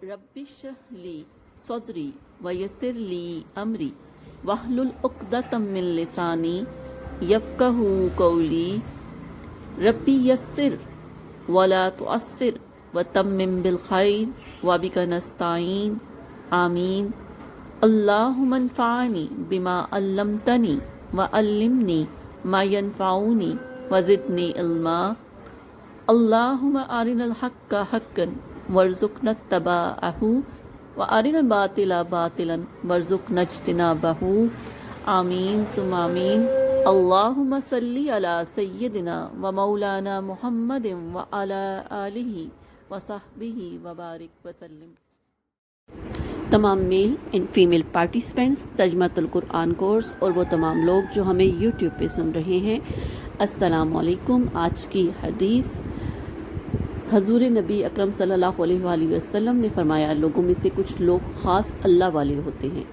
رب اشرح لی صدری ویسر لی امری واحلل عقدۃ من لسانی یفقہوا قولی ربی یسر ولا تعسر وتمم بالخیر وبک نستعین آمین اللہم انفعنی بما علمتنی وعلمنی ما ینفعنی وزدنی علما اللہم ارنا الحق حقا وارزقنا اتباعہ وارنا الباطل باطلا وارزقنا اجتنابہ آمین ثم آمین اللہم صلی علی سیدنا و مولانا محمد وعلی آلہ وصحبہ وبارک وسلم۔ تمام میل اینڈ فیمیل پارٹیسپینٹس ترجمۃ القرآن کورس اور وہ تمام لوگ جو ہمیں یوٹیوب پہ سن رہے ہیں، السلام علیکم۔ آج کی حدیث، حضور نبی اکرم صلی اللہ علیہ وآلہ وسلم نے فرمایا، لوگوں میں سے کچھ لوگ خاص اللہ والے ہوتے ہیں۔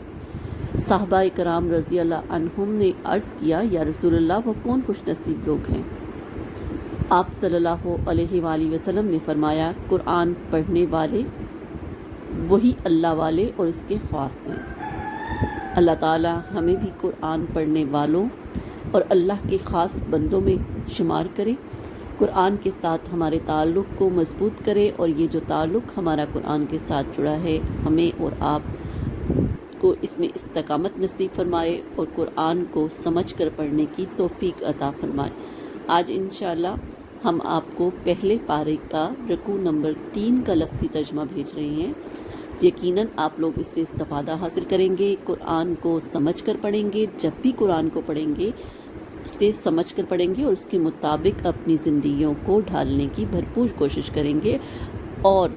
صحابہ کرام رضی اللہ عنہم نے عرض کیا، یا رسول اللہ، وہ کون خوش نصیب لوگ ہیں؟ آپ صلی اللہ علیہ وآلہ وسلم نے فرمایا، قرآن پڑھنے والے وہی اللہ والے اور اس کے خاص ہیں۔ اللہ تعالی ہمیں بھی قرآن پڑھنے والوں اور اللہ کے خاص بندوں میں شمار کرے، قرآن کے ساتھ ہمارے تعلق کو مضبوط کرے، اور یہ جو تعلق ہمارا قرآن کے ساتھ جڑا ہے، ہمیں اور آپ کو اس میں استقامت نصیب فرمائے اور قرآن کو سمجھ کر پڑھنے کی توفیق عطا فرمائے۔ آج انشاءاللہ ہم آپ کو پہلے پارے کا رکوع نمبر 3 کا لفظی ترجمہ بھیج رہے ہیں۔ یقیناً آپ لوگ اس سے استفادہ حاصل کریں گے، قرآن کو سمجھ کر پڑھیں گے۔ جب بھی قرآن کو پڑھیں گے، اسے سمجھ کر پڑھیں گے اور اس کے مطابق اپنی زندگیوں کو ڈھالنے کی بھرپور کوشش کریں گے، اور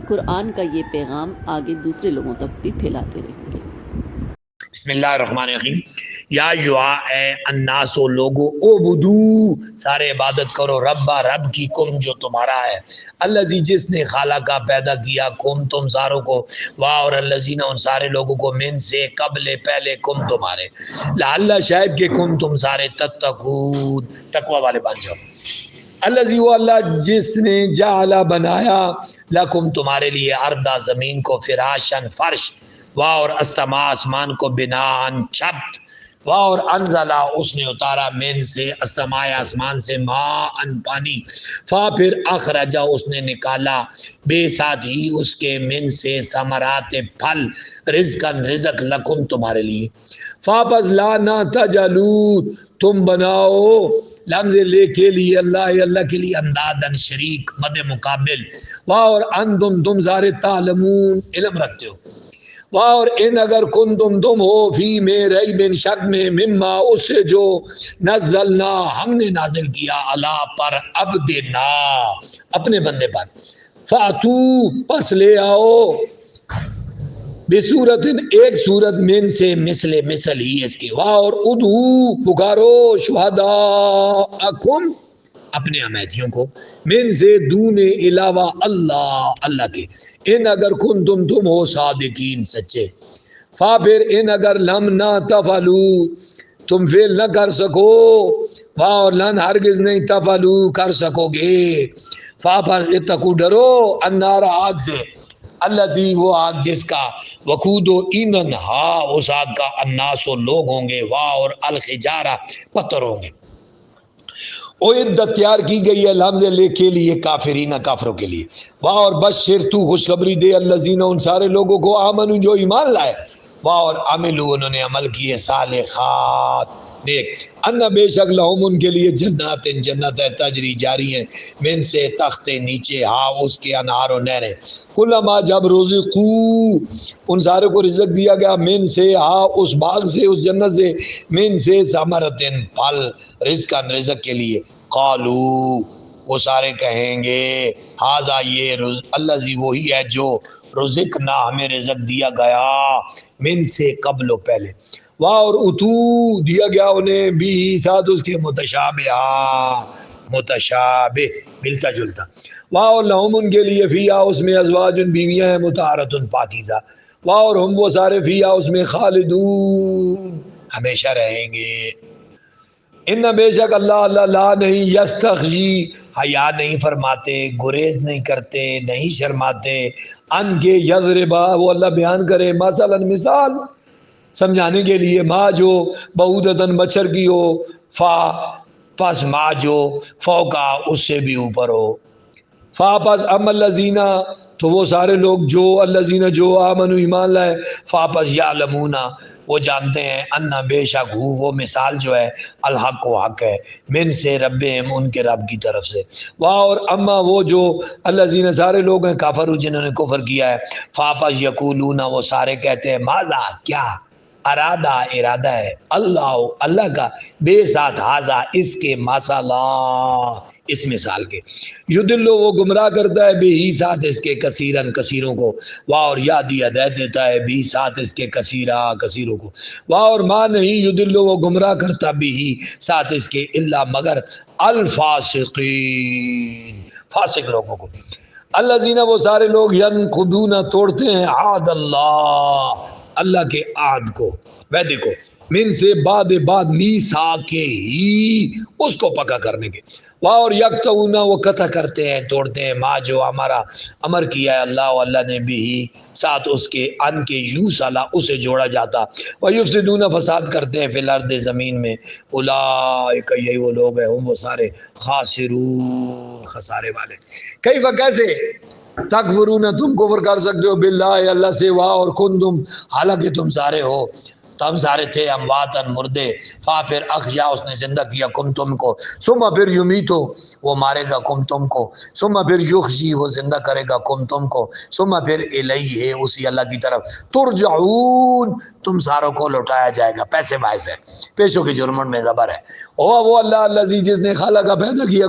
قرآن کا یہ پیغام آگے دوسرے لوگوں تک بھی پھیلاتے رہیں گے۔ بسم اللہ الرحمن الرحیم۔ یا اے الناس، لوگو، عبدو، سارے عبادت کرو، ربا، رب کی، کم، جو تمہارا ہے، الذی، جس نے خالق کا پیدا کیا، کم، تم ساروں کو، واہ، اور الذین، ان سارے لوگوں کو، من، سے، قبل، پہلے، کم، تمہارے، لعل، شاید کہ کم، تم سارے، تتقون، تقوی والے بن جاؤ۔ الذی، وہ اللہ جس نے جعل، بنایا، لکم، تمہارے لیے، اردا، زمین کو، فراشن، فرش، واہ، اور السماء، آسمان کو، بناءً، چھت، واہ، اور انزلہ، اس نے اتارا، من، سے، السماء، آسمان سے، ماءً، پانی، فا، پھر اخرجا، اس نے نکالا، بے، ساتھ ہی اس کے، من، سے، ثمرات، پھل، رزقاً، رزق، لکم، تمہارے لیے، فا، پس، لا، نہ تجعلوا، تم بناؤ، لفظ لے کے لیے، اللہ کے لیے، اندادن، شریک، مد مقابل، واہ، اور انتم، تم سارے، تعلمون، علم رکھتے ہو، واہ، اور ان، اگر کنتم، تم ہو، فی، میں، ریب، شک میں، مما، اس سے جو، نزلنا، ہم نے نازل کیا، علی، پر، عبدنا، اپنے بندے پر، فاتو، پس لے آؤ، بصورت، ایک صورت، من، سے، مثل ہی اس کے، واہ، اور ادعو، پکارو، شہداءکم، اپنے امیدیوں کو، من، سے، دون، علاوہ، اللہ کے، ان، اگر کنتم، تم ہو، صادقین، سچے، فا، پھر، ان، اگر لم، نہ تفعلو، تم فعل نہ کر سکو، واہ، اور لن، ہرگز نہیں، تفعلو، کر سکو گے، فا، پر، اتقو، ڈرو، النار، آگ سے، الذی، وہ آگ جس کا، وقود، و ایندھن، ہا، اس آگ کا، الناس، و لوگ ہوں گے، واہ، اور الحجارہ، پتھر ہوں گے، عدت، تیار کی گئی ہے، لفظ لے کے لیے، کافرین، کافروں کے لیے، واہ، اور بشر، تو خوشخبری دے، الذین، ان سارے لوگوں کو، آمنو، جو ایمان لائے، واہ، اور عملو، انہوں نے عمل کیے، صالحات، نیک، ان، بے شک، لہم، ان کے لیے، جنات، جنت ہے، تجری، جاری ہیں، من، سے، تختے، نیچے، ہا، اس کے، انہار، و نہریں، کلما، جب، رزقو، ان سارے کو رزق دیا گیا، من، سے، ہا، اس باغ سے، اس جنت سے، من، سے، ثمرتن، پھل، رزقاً، رزق کے لیے، قالو، وہ سارے کہیں گے، ہاذا، یہ، الذی، وہی ہے جو، رزقنا، ہمیں رزق دیا گیا، من، سے، قبل، و پہلے، واہ، اور اتو، دیا گیا انہیں، بھی، ساتھ اس کے، متشابہ، متشابہ، ملتا جلتا، واہ، اور لہم، ان کے لیے، فیہا، اس میں، ازواج، بیویاں ہیں، مطہرۃ، پاکیزہ، واہ، اور ہم، وہ سارے، فیہا، اس میں، خالدون، ہمیشہ رہیں گے، ان، بے شک، اللہ لا، نہیں، یستخزی، حیا نہیں فرماتے، گریز نہیں کرتے، نہیں شرماتے، ان کے یضربا وہ اللہ بیان کرے مثلا مثال سمجھانے کے لیے، ماں جو بعودتن مچھر کی ہو، فا پس ماں جو فوقا اس سے بھی اوپر ہو، فا پس ام الذین تو وہ سارے لوگ جو الذین جو آمنوا ایمان لائے، فا پس یعلمون وہ جانتے ہیں، انا بے شک ہو وہ مثال جو ہے، الحق و حق ہے، من سے ربہم ان کے رب کی طرف سے، واہ اور اما وہ جو الذین سارے لوگ ہیں کافر جنہوں نے کفر کیا ہے، فا پس یقولون وہ سارے کہتے ہیں ماذا کیا، ارادہ ہے، اللہ کا بے ساتھ ہاذا اس کے ماسالہ اس مثال کے، یدلو وہ گمراہ کرتا ہے بھی ہی ساتھ اس کے کثیرن کثیروں کو، واہ اور یادی ہدایت دیتا ہے بھی ساتھ اس کے کثیروں کو، واہ اور ماں نہیں یدلو وہ گمراہ کرتا بھی ہی ساتھ اس کے الا مگر الفاسقین فاسق لوگوں کو، الذین وہ سارے لوگ ینقضون توڑتے ہیں عہد اللہ کے عہد کو، وہ دیکھو من سے بعد میثاق ہی اس کو پکا کرنے کے، واہ اور یقطعون وہ قطع کرتے ہیں توڑتے ہیں ما جو ہمارا امر کیا ہے اللہ نے بھی ساتھ اس کے ان کے یوں سالا اسے جوڑا جاتا، ویفسدون فساد کرتے ہیں فی الارض زمین میں، اولئک یہی وہ لوگ ہیں ہم وہ سارے خاسرون خسارے والے، کیف کیسے تکفرون تم کفر کر سکتے ہو باللہ اللہ سے، واہ اور کنتم حالانکہ تم سارے ہو تم سارے تھے امواتن مردے، فا پھر احیا اس نے زندہ کیا کم تم کو، ثم پھر یمیتو وہ مارے گا کم تم کو، ثم پھر یحیی وہ زندہ کرے گا کم تم کو، ثم پھر الیہ اسی اللہ کی طرف ترجعون تم ساروں کو لوٹایا جائے گا، پیسے باعث ہے پیشوں کی جرمن میں زبر ہے، وہ اللہ الذی جس نے خالق پیدا کیا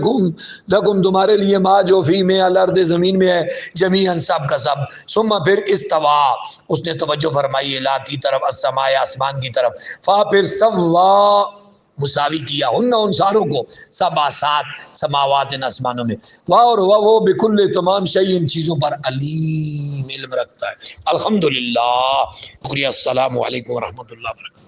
لکم تمہارے لیے ما جو فی میں الارض زمین میں ہے جمیعاً سب کا سب، ثم پھر استوا اس نے توجہ فرمائی الی کی طرف السماء آسمان کی طرف، فا پھر سوا مساوی کیا ہن ان ساروں کو سبا سات سماوات ان آسمانوں میں، واہ اور وہ بکل تمام شیء ان چیزوں پر علیم علم رکھتا ہے، الحمدللہ شکریہ، السلام علیکم ورحمۃ اللہ وبرکاتہ۔